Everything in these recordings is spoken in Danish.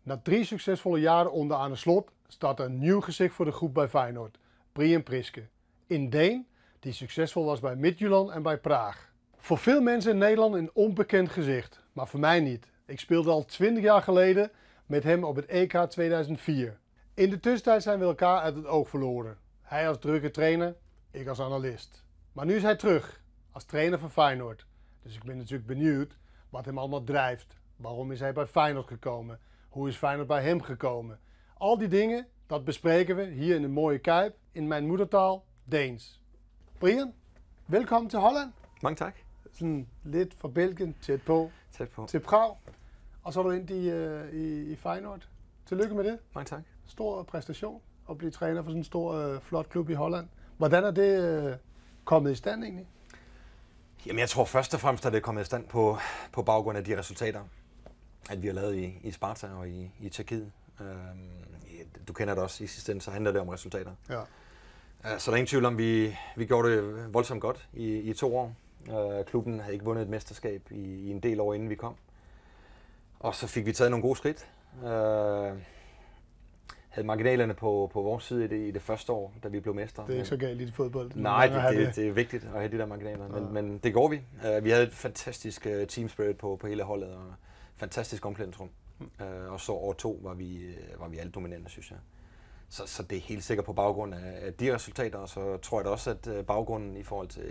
Na 3 succesvolle jaren onder Arne Slot staat er een nieuw gezicht voor de groep bij Feyenoord. Brian Priske. Een Deen die succesvol was bij Midtjylland en bij Praag. Voor veel mensen in Nederland een onbekend gezicht, maar voor mij niet. Ik speelde al 20 jaar geleden met hem op het EK 2004. In de tussentijd zijn we elkaar uit het oog verloren. Hij als drukke trainer, ik als analist. Maar nu is hij terug, als trainer van Feyenoord. Dus ik ben natuurlijk benieuwd wat hem allemaal drijft. Waarom is hij bij Feyenoord gekomen? Hoe is Feyenoord bij hem gekomen? Al die dingen, dat bespreken we hier in de mooie Kuip in mijn moedertaal, Deens. Brian, welkom til Holland. Mange tak. Sådan lidt fra Belgien tæt på. Til Prag. Og så er du ind i Feyenoord. Tillykke med det. Mange tak. Stor præstation at blive træner for sådan en stor, flot klub i Holland. Hvordan er det kommet i stand egentlig? Jamen jeg tror først og fremmest, at det er kommet i stand på baggrund af de resultater, at vi har lavet i Sparta og i Tjekkiet. Du kender det også, i sidste ende, så handler det om resultater. Ja. Så der er ingen tvivl om, vi gjorde det voldsomt godt i 2 år. Klubben havde ikke vundet et mesterskab i en del år, inden vi kom. Og så fik vi taget nogle gode skridt. Havde marginalerne på vores side i det første år, da vi blev mestre. Det er ikke så galt i fodbold. Nej, det er vigtigt at have de der marginaler, ja. men det går vi. Vi havde et fantastisk team spirit på hele holdet, og fantastisk omklædningsrum. Og så år 2 var vi alt dominerende, synes jeg. Så det er helt sikkert på baggrund af de resultater, og så tror jeg da også, at baggrunden i forhold til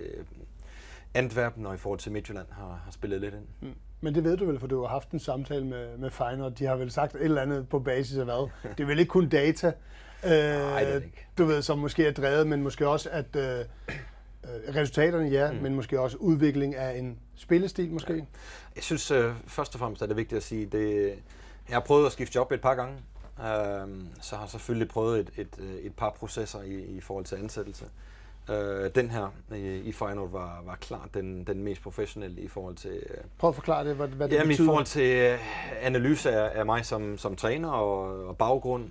Antwerpen og i forhold til Midtjylland har spillet lidt ind. Men det ved du vel, for du har haft en samtale med Feyenoord. De har vel sagt et eller andet på basis af hvad? Det er vel ikke kun data, Nej, det er det ikke. Du ved, som måske er drevet, men måske også at resultaterne, ja, men måske også udvikling af en spillestil måske? Ja. Jeg synes først og fremmest er det vigtigt at sige, jeg har prøvet at skifte job et par gange, så har jeg selvfølgelig prøvet et par processer i forhold til ansættelse. Den her i Feyenoord var klart den mest professionelle i forhold til... Prøv at forklare det, hvad det betyder. I forhold til analyse af mig som træner og baggrund,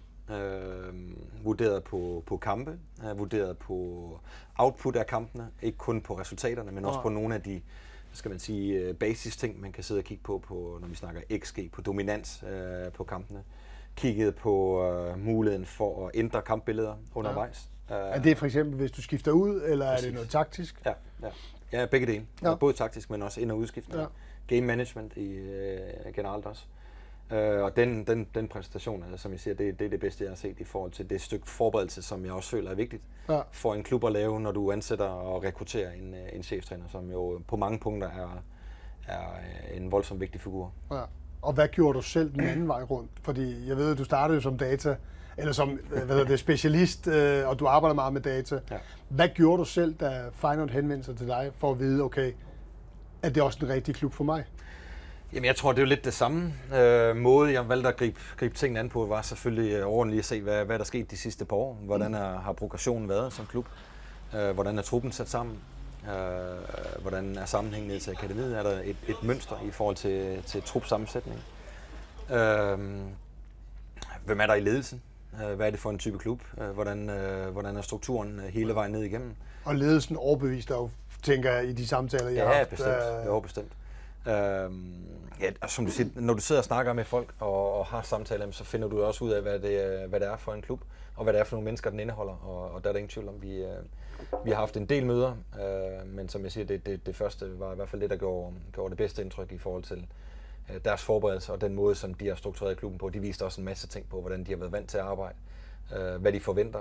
vurderet på kampe, vurderet på output af kampene, ikke kun på resultaterne, men også på nogle af de, skal man sige, basis ting, man kan sidde og kigge på når vi snakker XG, på dominans på kampene. Kigget på muligheden for at ændre kampbilleder undervejs. Er det for eksempel, hvis du skifter ud, eller præcis. Er det noget taktisk? Ja, begge dele. Ja. Både taktisk, men også ind- og udskiftning. Ja. Game management generelt også. Og den præstation, som jeg siger, det er det bedste, jeg har set i forhold til det stykke forberedelse, som jeg også føler er vigtigt for en klub at lave, når du ansætter og rekrutterer en cheftræner, som jo på mange punkter er en voldsomt vigtig figur. Ja. Og hvad gjorde du selv den anden vej rundt? Fordi jeg ved, at du startede jo som data, eller som specialist, og du arbejder meget med data. Ja. Hvad gjorde du selv, da Feyenoord henvendte sig til dig, for at vide, okay, er det også den rigtige klub for mig? Jamen jeg tror, det er jo lidt det samme måde, jeg valgte at gribe tingene an på, var selvfølgelig ordentligt at se, hvad der skete de sidste par år. Hvordan har progressionen været som klub? Hvordan er truppen sat sammen? Hvordan er sammenhængen til akademiet? Er der et mønster i forhold til trupsammensætning? Hvem er der i ledelsen? Hvad er det for en type klub? Hvordan er strukturen hele vejen ned igennem? Og ledelsen overbevist dig jo, tænker jeg, i de samtaler, jeg har haft. Bestemt. Som du siger, når du sidder og snakker med folk og har samtaler, så finder du også ud af, hvad det er for en klub, og hvad det er for nogle mennesker, den indeholder. Og der er der ingen tvivl om, vi har haft en del møder, men som jeg siger, det første var i hvert fald det, der gjorde det bedste indtryk i forhold til deres forberedelse og den måde, som de har struktureret klubben på. De viste også en masse ting på, hvordan de har været vant til at arbejde, hvad de forventer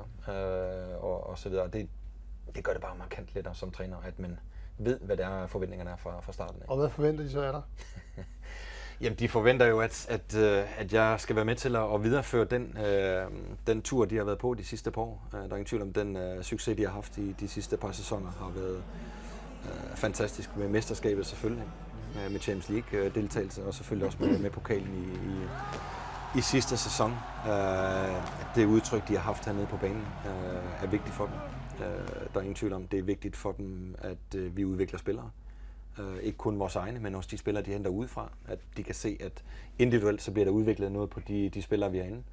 og så videre. Det gør det bare markant lettere som træner, at man ved, hvad det er, forventningerne er fra starten af. Og hvad forventer de så af dig? Jamen, de forventer jo, at jeg skal være med til at videreføre den tur, de har været på de sidste par år. Der er ingen tvivl om, den succes, de har haft i de sidste par sæsoner, har været fantastisk med mesterskabet selvfølgelig, med Champions League-deltagelse og selvfølgelig også med pokalen i sidste sæson. Det udtryk, de har haft hernede på banen, er vigtigt for dem. Der er ingen tvivl om, det er vigtigt for dem, at vi udvikler spillere. Ikke kun vores egne, men også de spillere, de henter udefra. At de kan se, at individuelt så bliver der udviklet noget på de spillere, vi har inde.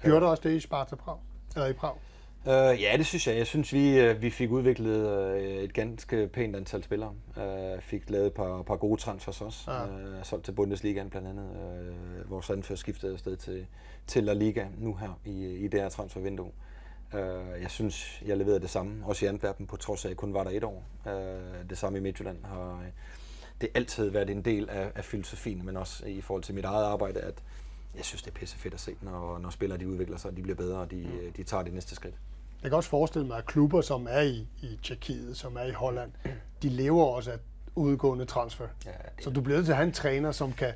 Gjorde du også det i Sparta Prag? Eller i Prag? Ja, det synes jeg. Jeg synes, vi fik udviklet et ganske pænt antal spillere. Fik lavet et par gode transfers også. Solgt til Bundesligaen blandt andet. Vores anfører skiftede afsted til La Liga nu her i det her transfervindue. Jeg synes, jeg leverede det samme, også i Antwerpen, på trods af, at jeg kun var der 1 år. Det samme i Midtjylland har det altid været en del af filosofien, men også i forhold til mit eget arbejde, at jeg synes, det er pisse fedt at se, når spillere de udvikler sig, de bliver bedre, og de tager det næste skridt. Jeg kan også forestille mig, at klubber, som er i Tjekkiet, som er i Holland, de lever også af udgående transfer. Ja, så du bliver nødt til at have en træner, som kan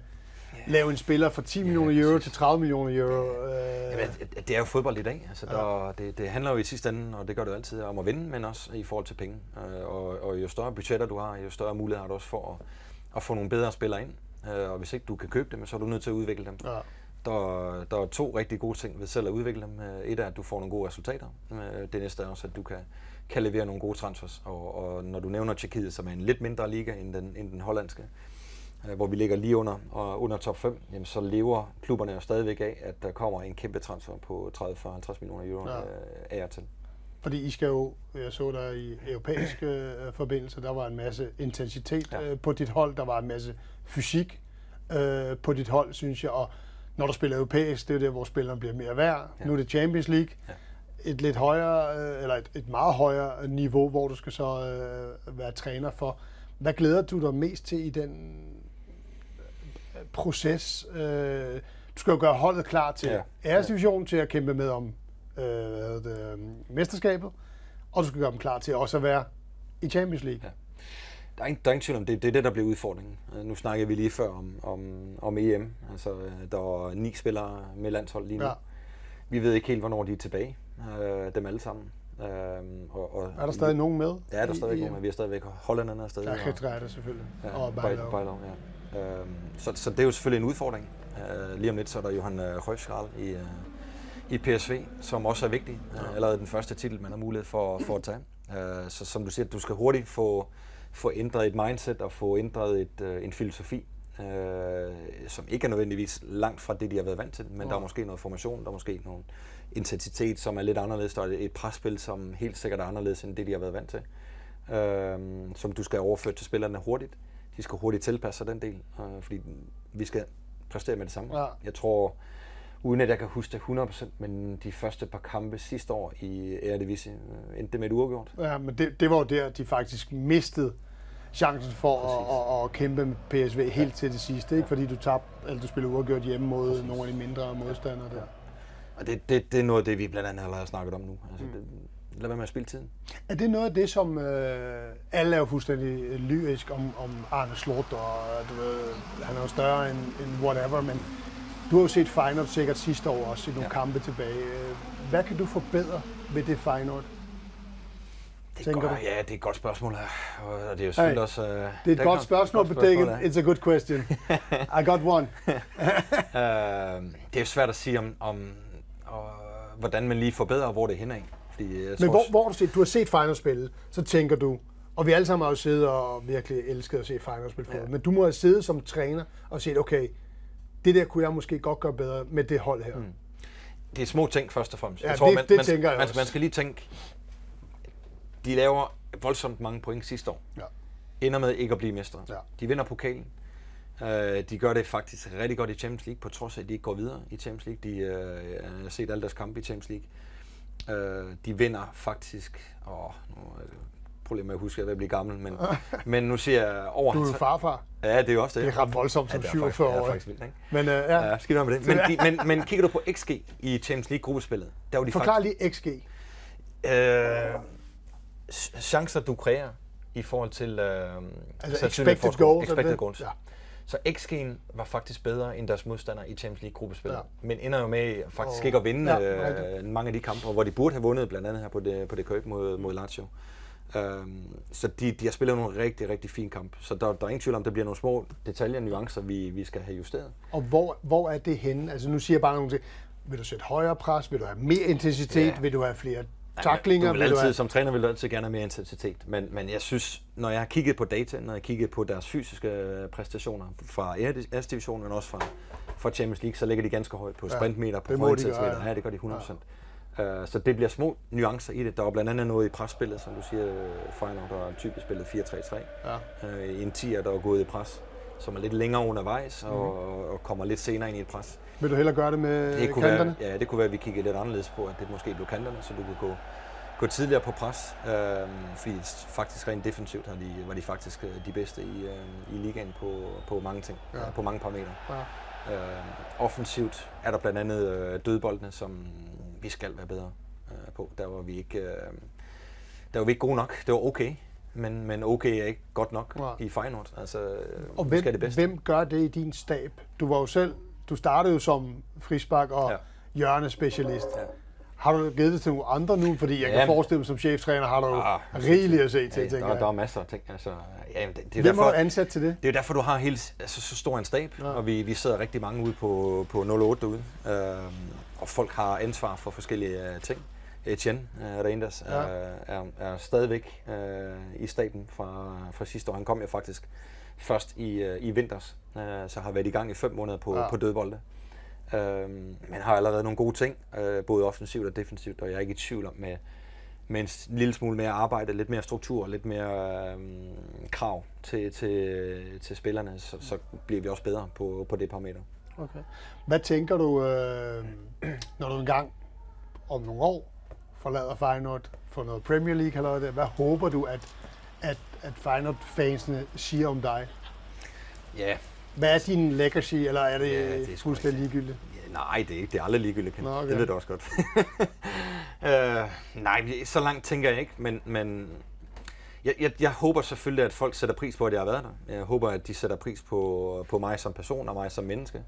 lave en spiller for 10 millioner euro til 30 millioner euro. Jamen, det er jo fodbold i dag. Altså, det handler jo i sidste ende, og det gør det jo altid, om at vinde, men også i forhold til penge. Og jo større budgetter du har, jo større mulighed har du også for at få nogle bedre spillere ind. Og hvis ikke du kan købe dem, så er du nødt til at udvikle dem. Ja. Der er 2 rigtig gode ting ved selv at udvikle dem. Et er, at du får nogle gode resultater. Det næste er også, at du kan levere nogle gode transfers. Og når du nævner Tjekkiet, som er en lidt mindre liga end den hollandske, hvor vi ligger lige under top 5, jamen så lever klubberne jo stadigvæk af, at der kommer en kæmpe transfer på 30-50 millioner euro af til. Fordi I skal jo, jeg så der i europæiske forbindelser, der var en masse intensitet på dit hold, der var en masse fysik på dit hold, synes jeg, og når du spiller europæisk, det er jo der, hvor spillerne bliver mere værd. Ja. Nu er det Champions League, et lidt højere, eller et meget højere niveau, hvor du skal så være træner for. Hvad glæder du dig mest til i den proces? Du skal jo gøre holdet klar til æresdivisionen, til at kæmpe med om mesterskabet, og du skal gøre dem klar til også at være i Champions League. Ja. Der er ingen tvivl om, det er det, der bliver udfordringen. Nu snakkede vi lige før om EM. Altså, der er 9 spillere med landshold lige nu. Ja. Vi ved ikke helt, hvornår de er tilbage. Dem alle sammen. Er der stadig nogen med? Ja, der er stadig nogen med. Vi er stadigvæk hollænderne er stadig. Der er Geertruida selvfølgelig. Ja, og Bijlow, ja. Så det er jo selvfølgelig en udfordring. Lige om lidt, så er der Johan Højskral i PSV, som også er vigtig. Allerede den første titel, man har mulighed for at tage. Så som du siger, du skal hurtigt få ændret et mindset og få ændret en filosofi, som ikke er nødvendigvis langt fra det, de har været vant til, men der er måske noget formation, der er måske noget intensitet, som er lidt anderledes, der er et presspil, som helt sikkert er anderledes end det, de har været vant til, som du skal overføre til spillerne hurtigt. De skal hurtigt tilpasse sig den del, fordi vi skal præstere med det samme. Ja. Jeg tror, uden at jeg kan huske det 100%, men de første par kampe sidste år i Eredivisie endte det med et uafgjort. Ja, men det var jo der, de faktisk mistede chancen for at kæmpe med PSV helt til det sidste, ikke? Fordi du tabte, eller du spillede uafgjort hjemme mod nogle af de mindre modstandere der. Og det er noget af det, vi blandt andet har snakket om nu. Altså, lad være med at spille tiden. Er det noget af det, som alle er jo fuldstændig lyrisk om Arne Slot, og du ved, han er jo større end whatever, men du har jo set Feyenoord sikkert sidste år også i nogle kampe tilbage. Hvad kan du forbedre ved det Feyenoord? Ja, det er et godt spørgsmål her. Og det er jo selvfølgelig også... det er et godt spørgsmål, but it's a good question. I got one. Det er jo svært at sige om hvordan man lige forbedrer, hvor det er henad. Men hvor du har set Feyenoord spille, så tænker du, og vi alle sammen har jo siddet og virkelig elsket at se Feyenoord spille fodbold, men du må have siddet som træner og set, okay, det der kunne jeg måske godt gøre bedre med det hold her. Det er små ting først og fremmest. Ja, jeg tror, man skal lige tænke, de laver voldsomt mange point sidste år. Ja. Ender med ikke at blive mestre. Ja. De vinder pokalen. De gør det faktisk rigtig godt i Champions League, på trods af, at de ikke går videre i Champions League. De har set alle deres kampe i Champions League. De vinder faktisk... Problemet med at huske, at jeg vil blive gammel, men nu siger jeg over... Du er jo farfar. Ja, det er jo også det. Det er ret voldsomt som 47 år. Det er faktisk vildt, ikke? Men ja, skidt med det. Men kigger du på XG i Champions League-gruppespillet, der var de Forklar lige XG. Chancer, du kreerer i forhold til... altså expected goals. Ja. Så XG'en var faktisk bedre end deres modstandere i Champions League-gruppespillet. Ja. Men ender jo med faktisk ikke at vinde mange af de kampe, hvor de burde have vundet, blandt andet her på det køb mod Lazio. Så de har spillet nogle rigtig, rigtig fine kampe. Så der er ingen tvivl om, der bliver nogle små detaljer og nuancer, vi skal have justeret. Og hvor er det henne? Altså nu siger jeg bare nogle ting. Vil du sætte højere pres? Vil du have mere intensitet? Ja. Vil du have flere taklinger? Som træner vil du altid gerne have mere intensitet. Men jeg synes, når jeg har kigget på data, når jeg har kigget på deres fysiske præstationer fra æresdivisionen, men også fra Champions League, så ligger de ganske højt på sprintmeter, på pointsætsmeter. Ja, det gør de 100%. Så det bliver små nuancer i det. Der var blandt andet noget i presspillet, som du siger, Feyenoord, der typisk spillet 4-3-3. I en 10'er, der er gået i pres, som er lidt længere undervejs og kommer lidt senere ind i et pres. Vil du hellere gøre det med kanterne? Ja, det kunne være, at vi kiggede lidt anderledes på, at det måske blev kanterne, så du kunne gå tidligere på pres. Fordi faktisk rent defensivt var de faktisk de bedste i ligaen på mange ting, på mange parametre. Ja. Offensivt er der blandt andet dødboldene, som vi skal være bedre på. Der var vi ikke gode nok. Det var okay, men okay er ikke godt nok i Feyenoord. Altså, og hvem gør det i din stab? Du var jo selv, du startede jo som frispark og hjørnespecialist. Ja. Har du givet det til nogle andre nu? Fordi jeg kan forestille mig, som cheftræner har du jo rigeligt at se til. Der er masser af ting. Altså, hvem er du ansat til det? Det er jo derfor, du har så stor en stab, og vi sidder rigtig mange ude på 08 derude. Og folk har ansvar for forskellige ting. Etienne Reinders er stadigvæk i staben fra sidste år. Han kom jo faktisk først i vinters, så har været i gang i 5 måneder på dødbolde. Men har allerede nogle gode ting, både offensivt og defensivt, og jeg er ikke i tvivl om med en lille smule mere arbejde, lidt mere struktur, lidt mere krav til spillerne, så bliver vi også bedre på det parameter. Okay. Hvad tænker du, når du engang om nogle år forlader Feyenoord for noget Premier League eller noget? Hvad håber du, at Feyenoord-fansene siger om dig? Ja. Hvad er din legacy, eller er det fuldstændig ligegyldigt? Ja, nej, det er ikke. Det er aldrig ligegyldigt. Okay. Det ved du også godt. Nej, så langt tænker jeg ikke, men jeg håber selvfølgelig, at folk sætter pris på, at jeg har været der. Jeg håber, at de sætter pris på mig som person og mig som menneske.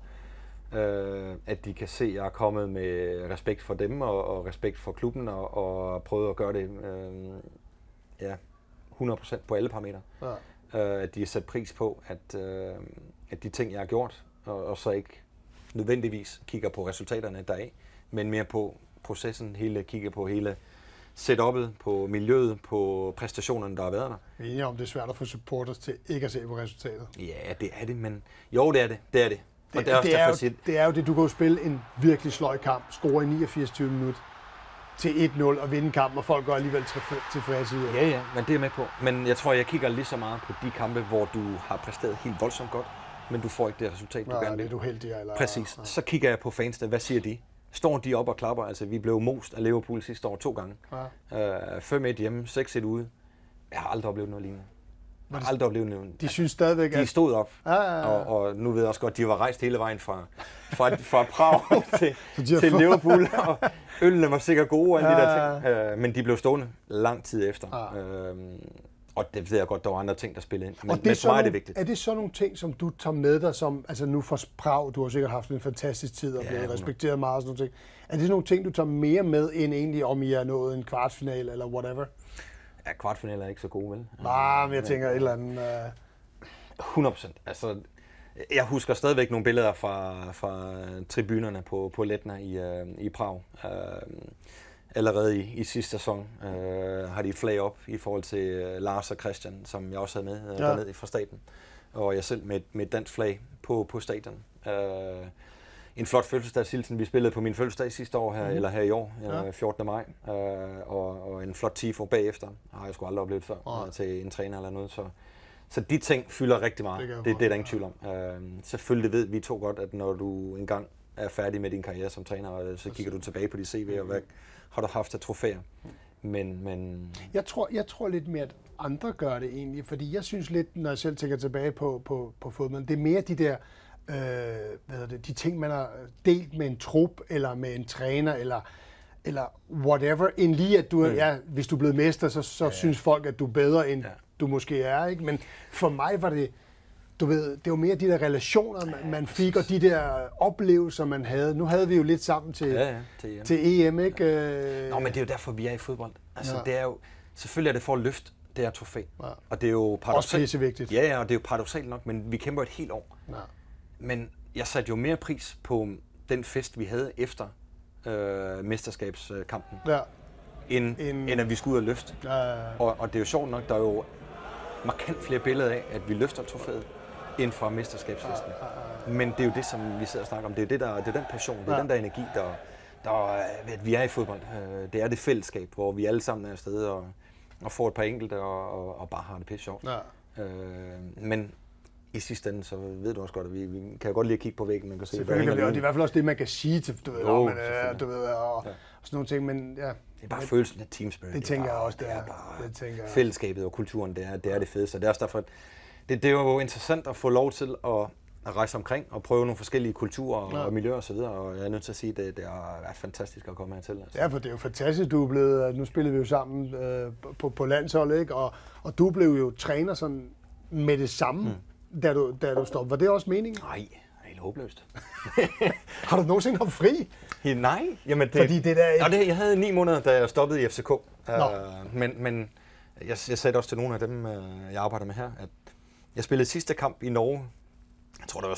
At de kan se, at jeg er kommet med respekt for dem og respekt for klubben og prøvet at gøre det 100% på alle parametre. Ja. At de har sat pris på, at de ting, jeg har gjort, og så ikke nødvendigvis kigger på resultaterne deraf, men mere på processen, kigger på hele setup'et, på miljøet, på præstationerne, der har været der. Vi er enige om, det er svært at få supporters til ikke at se på resultatet. Ja, det er det, men jo, det er det. Det er det. Det er jo det, du kan jo spille en virkelig sløj kamp, score i 89 minutter til 1-0 og vinde kampen, og folk går alligevel tilfredse. Ja, men det er med på. Men jeg tror, jeg kigger lige så meget på de kampe, hvor du har præsteret helt voldsomt godt, men du får ikke det resultat, du gerne vil. Det er du heldig, eller? Præcis. Så kigger jeg på fansene. Hvad siger de? Står de op og klapper? Altså, vi blev most af Liverpool sidste år 2 gange. 5-1 hjemme, 6-1 ude. Jeg har aldrig oplevet noget lignende. De synes stadigvæk, de stod op, og nu ved jeg også godt, de var rejst hele vejen fra Prag til Liverpool, og ølene var sikkert gode og alle de der ting, men de blev stående lang tid efter. Og det ved jeg godt, der var andre ting, der spillede ind, men for mig er det vigtigt. Er det så nogle ting, som du tager med dig, som altså nu fra Prag, du har sikkert haft en fantastisk tid og blevet respekteret meget og sådan nogle ting. Er det sådan nogle ting, du tager mere med end egentlig, om I er nået en kvartfinal eller whatever? Ja, kvartfinaler er ikke så gode, vel? Nej, men jeg tænker et eller andet... 100%. Altså, jeg husker stadigvæk nogle billeder fra tribunerne på Letna i Prag. Allerede i sidste sæson har de et flag op i forhold til Lars og Christian, som jeg også havde med dernede fra staten. Og jeg selv med et dansk flag på stadion. En flot fødselsdagshilsen. Vi spillede på min fødselsdag sidste år her i år, 14. maj. Og en flot tifo bagefter. Har jeg sgu aldrig oplevet før til en træner eller noget. Så de ting fylder rigtig meget. Det er der ingen tvivl om. Selvfølgelig ved vi to godt, at når du engang er færdig med din karriere som træner, så kigger du tilbage på de CV, og hvad har du haft af trofæer. Men... Jeg tror lidt mere, at andre gør det egentlig, fordi jeg synes lidt, når jeg selv tænker tilbage på fodbold, det er mere de der de ting, man har delt med en trup, eller med en træner, eller whatever, end lige at du hvis du er blevet mester, så synes folk, at du er bedre, end du måske er, ikke? Men for mig var det, du ved, det var mere de der relationer, man fik, og de der oplevelser, man havde. Nu havde vi jo lidt sammen til EM, ikke? Nå, men det er jo derfor, vi er i fodbold. Altså, det er jo, selvfølgelig er det for at løfte det her trofæ. Ja. Og det er jo også pissevigtigt. Ja, og det er jo paradoksalt nok, men vi kæmper et helt år. Ja. Men jeg satte jo mere pris på den fest, vi havde efter mesterskabskampen, end at vi skulle ud og løfte. Og det er jo sjovt nok, der er jo markant flere billeder af, at vi løfter trofæet end fra mesterskabsfesten. Men det er jo det, som vi sidder og snakker om. Det er jo det, det er den passion, det er den der energi, at vi er i fodbold. Det er det fællesskab, hvor vi alle sammen er afsted og får et par enkelte og bare har det pisse sjovt. Ja. Men i sidste ende, så ved du også godt, at vi kan jo godt lide at kigge på væggen. Man kan se, selvfølgelig, og det er i hvert fald også det, man kan sige til, du ved, og sådan nogle ting, men ja. Det er bare følelsen af team spirit. Det tænker jeg også, det er bare fællesskabet og kulturen, det er det fedeste. Det er også derfor, det er jo interessant at få lov til at rejse omkring og prøve nogle forskellige kulturer og miljøer og så videre, og jeg er nødt til at sige, at det er fantastisk at komme hertil. Altså. Ja, for det er jo fantastisk, du er blevet, nu spiller vi jo sammen på landsholdet, ikke? Og du blev jo træner sådan med det samme, da du stoppede. Var det også meningen? Nej, helt håbløst. Har du nogensinde haft fri? Nej, jamen det... Fordi det der... jeg havde 9 måneder, da jeg stoppede i FCK, men jeg sagde også til nogle af dem, jeg arbejder med her, at jeg spillede sidste kamp i Norge. Jeg tror, det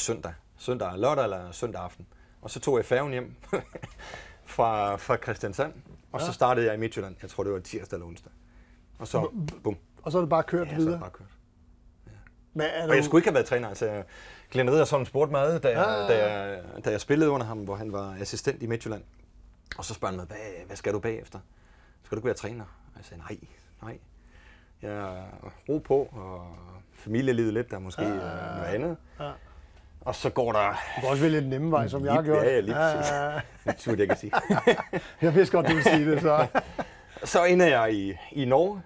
var lørdag eller søndag aften. Og så tog jeg færgen hjem fra Kristiansand, og så startede jeg i Midtjylland. Jeg tror, det var tirsdag eller onsdag. Og så, bum. Og så er det bare kørt videre? Ja, så er det bare kørt. Ja. Og jeg skulle ikke have været træner. Altså, Glenn Riddersholm spurgte mig, da jeg spillede under ham, hvor han var assistent i Midtjylland. Og så spørger han mig, hvad skal du bagefter? Skal du ikke være træner? Og jeg sagde, nej. Jeg ro på, og familielivet lidt, der måske noget andet. Ja. Og så går der... Du kan også vælge den nemme vej, som jeg har gjort. Ja, lige præcis. Det tror jeg kan sige. Jeg vidste godt, du vil sige det, så... Så ender jeg i Norge,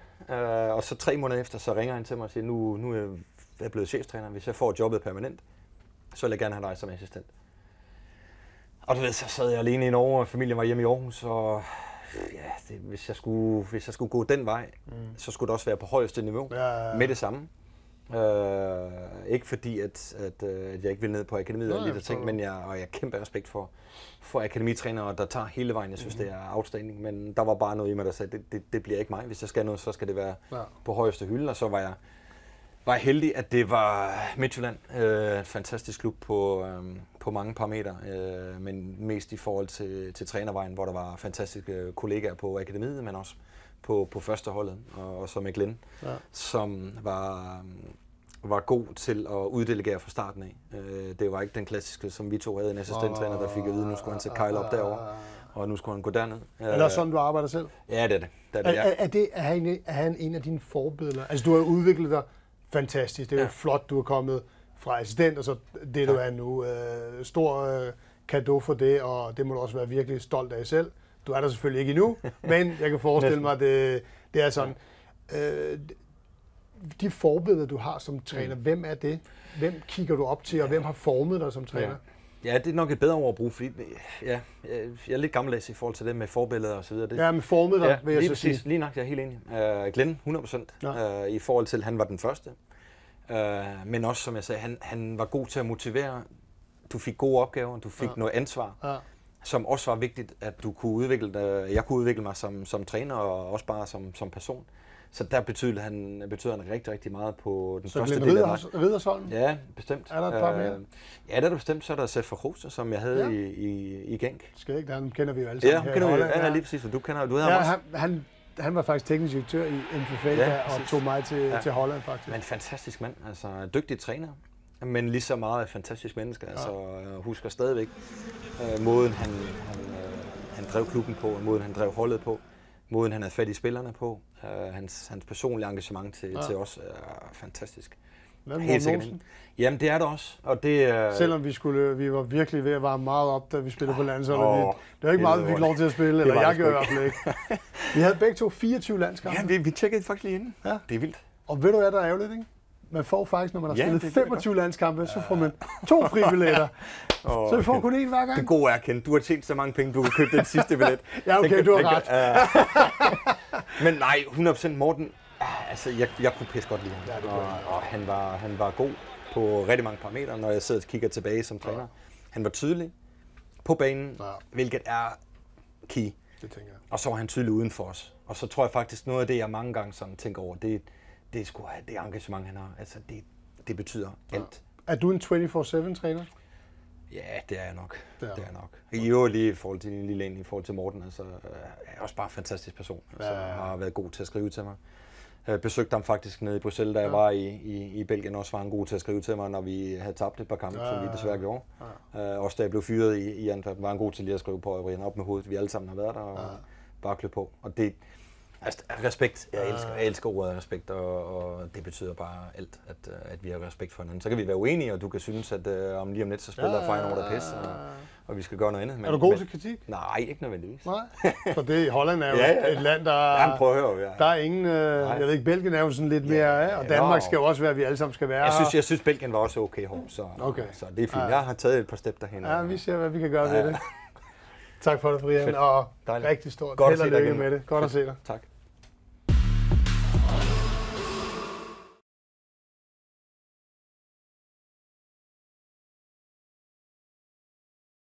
og så 3 måneder efter, så ringer han til mig og siger, nu er jeg blevet cheftræner. Hvis jeg får jobbet permanent, så vil jeg gerne have dig som assistent. Og du ved, så sad jeg alene i Norge, og familien var hjemme i Aarhus, og ja, hvis jeg skulle gå den vej, så skulle det også være på højeste niveau med det samme. Ikke fordi, at jeg ikke vil ned på akademiet og lidt ting, men jeg har kæmpe respekt for akademitrænere, der tager hele vejen. Jeg synes, det er outstanding, men der var bare noget i mig, der sagde, det bliver ikke mig. Hvis jeg skal noget, så skal det være på højeste hylde, og så var jeg heldig, at det var Midtjylland. En fantastisk klub på mange parametre, men mest i forhold til trænervejen, hvor der var fantastiske kollegaer på akademiet, men også på første holdet, og så med Glenn, som var god til at uddelegere fra starten af. Det var ikke den klassiske, som vi to havde, en assistenttræner, der fik at vide, nu skulle han sætte Kyle op derovre, og nu skulle han gå derned. Er det sådan, du arbejder selv? Ja, det er det. Er han en af dine forbilleder? Altså, du har udviklet dig fantastisk. Det er jo flot, du er kommet fra assistent, og så det, du er nu. Stor cadeau for det, og det må du også være virkelig stolt af selv. Du er der selvfølgelig ikke endnu, men jeg kan forestille mig, at det er sådan. De forbilleder, du har som træner, hvem er det? Hvem kigger du op til, og hvem har formet dig som træner? Ja, det er nok et bedre ord at bruge, fordi jeg er lidt gammeldags i forhold til det med forbilleder og så videre. Ja, men formet dig, vil jeg så sige. Lige nok, jeg er helt enig. Glenn, 100%, i forhold til, at han var den første. Men også, som jeg sagde, han var god til at motivere. Du fik gode opgaver, du fik noget ansvar, som også var vigtigt, at du kunne udvikle dig. Jeg kunne udvikle mig som træner, og også bare som person. Så der betyder han rigtig, rigtig meget på den første del af mig. Så Riddersholm? Ja, bestemt. Er der et par mere? Ja, der er bestemt. Så er der Sefer Rose, som jeg havde i Genk. Skal ikke? Han kender vi jo alle sammen her i Holland. Ja, lige præcis. Du havde ham også. Han var faktisk teknisk direktør i MFF og tog mig til Holland faktisk. Men en fantastisk mand. Altså dygtig træner, men lige så meget et fantastisk menneske. Altså jeg husker stadigvæk måden han drev klubben på, måden han drev holdet på, måden han havde fat i spillerne på. Hans personlige engagement til os er fantastisk. Helt sikkert. Jamen det er det også. Og det, selvom vi var virkelig ved at varme meget op, da vi spillede på landsholdet. Det var ikke meget, vi fik lov til at spille, eller jeg gjorde i hvert fald ikke. Vi havde begge to 24 landskampe. Ja, vi tjekkede faktisk lige inden. Ja. Det er vildt. Og ved du hvad, der er ærgerligt, ikke? Man får faktisk, når man har spillet 25 landskampe, så får man 2 fribilletter. Så vi får kun én hver gang. Det gode er, Ken, du har tjent så mange penge, du kan købe den sidste billet. Ja, okay, du har ret. Men nej, 100% Morten. Altså, jeg kunne pisse godt lide ham. Og han var god på rigtig mange parametre, når jeg sidder og kigger tilbage som træner. Han var tydelig på banen, hvilket er key. Det tænker jeg. Og så var han tydelig uden for os. Og så tror jeg faktisk, noget af det, jeg mange gange sådan tænker over, det er sgu det engagement, han har. Altså, det betyder alt. Er du en 24/7-træner? Ja, det er jeg nok. Det er jeg nok. I øvrigt lige i forhold til din lille en, i forhold til Morten, altså, er også bare en fantastisk person. Altså, har været god til at skrive til mig. Besøgte ham faktisk nede i Bruxelles, da jeg var i Belgien, også var han god til at skrive til mig, når vi havde tabt et par kampe, som vi desværre gjorde. Også da jeg blev fyret i Antwerpen, var han god til lige at skrive på, og op med hovedet. Vi alle sammen har været der og bare klø på. Og det, altså, respekt. Jeg elsker ordet respekt, og det betyder bare alt, at vi har respekt for hinanden. Så kan vi være uenige, og du kan synes, at om lige om lidt, så spiller Feyenoord der pis, og vi skal gøre noget andet. Men, er du god til kritik? Nej, ikke nødvendigvis. Nej, for det Holland er jo et land, der... Jamen, prøv at høre, der er ingen... jeg ved ikke, Belgien er jo sådan lidt mere, og Danmark skal jo også være, at vi alle sammen skal være. Jeg synes Belgien var også okay hård, så det er fint. Jeg har taget et par step derhen. Ja, vi ser, hvad vi kan gøre ved det. Tak for det, Brian, og rigtig stort held og lykke med det. Godt at se dig. Tak.